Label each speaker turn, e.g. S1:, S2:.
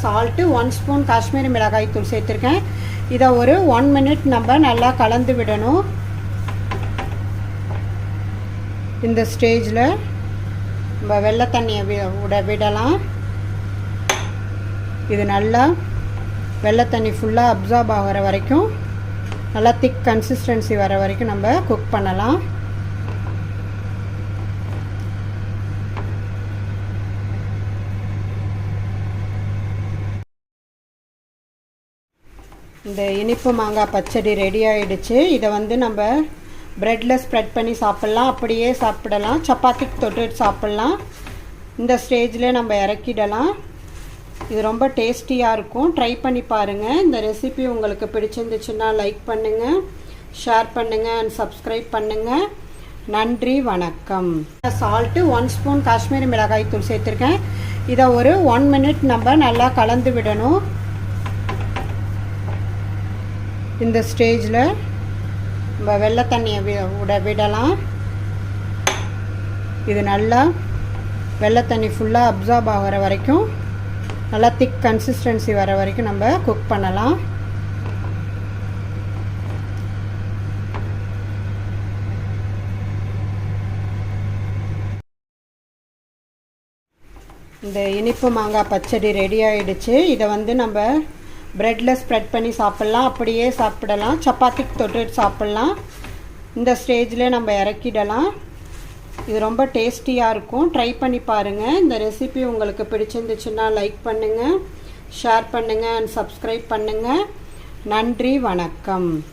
S1: Salt 1 spoon Kashmiri மிளகாய் தூள் சேர்த்துருக்கேன். இதை ஒரு 1 மினிட் நம்ம நல்லா கலந்து விடணும். இந்த ஸ்டேஜில் நம்ம வெள்ளை தண்ணியை விடலாம். இது நல்லா வெள்ளை தண்ணி ஃபுல்லாக அப்சார்ப் ஆகிற வரைக்கும், நல்லா திக் கன்சிஸ்டன்சி வர வரைக்கும் நம்ம குக் பண்ணலாம். இந்த இனிப்பு மாங்காய் பச்சடி ரெடி ஆகிடுச்சு. இதை நம்ம ப்ரெட்டில் ஸ்ப்ரெட் பண்ணி சாப்பிட்லாம், அப்படியே சாப்பிடலாம், சப்பாத்திக்கு தொட்டு சாப்பிட்லாம். இந்த ஸ்டேஜில் நம்ம இறக்கிடலாம். இது ரொம்ப டேஸ்டியாக இருக்கும். ட்ரை பண்ணி பாருங்கள். இந்த ரெசிபி உங்களுக்கு பிடிச்சிருந்துச்சுன்னா லைக் பண்ணுங்கள், ஷேர் பண்ணுங்கள் அண்ட் சப்ஸ்கிரைப் பண்ணுங்கள். நன்றி, வணக்கம். சால்ட்டு 1 ஸ்பூன் காஷ்மீரி மிளகாய் தூள் சேர்த்துருக்கேன். இதை ஒரு 1 மினிட் நம்ம நல்லா கலந்து விடணும். இந்த ஸ்டேஜில் நம்ம வெள்ளை தண்ணியை விடலாம். இது நல்லா வெள்ளை தண்ணி ஃபுல்லாக அப்சார்ப் ஆகிற வரைக்கும், நல்லா திக் கன்சிஸ்டன்சி வர வரைக்கும் நம்ம குக் பண்ணலாம். இந்த இனிப்பு மாங்காய் பச்சடி ரெடி ஆகிடுச்சு. இதை நம்ம ப்ரெட்டில் ஸ்ப்ரெட் பண்ணி சாப்பிட்லாம், அப்படியே சாப்பிடலாம், சப்பாத்திக்கு தொட்டு சாப்பிட்லாம். இந்த ஸ்டேஜில் நம்ம இறக்கிடலாம். இது ரொம்ப டேஸ்டியாக இருக்கும். ட்ரை பண்ணி பாருங்கள். இந்த ரெசிபி உங்களுக்கு பிடிச்சிருந்துச்சுன்னா லைக் பண்ணுங்கள், ஷேர் பண்ணுங்கள் அண்ட் சப்ஸ்கிரைப் பண்ணுங்கள். நன்றி, வணக்கம்.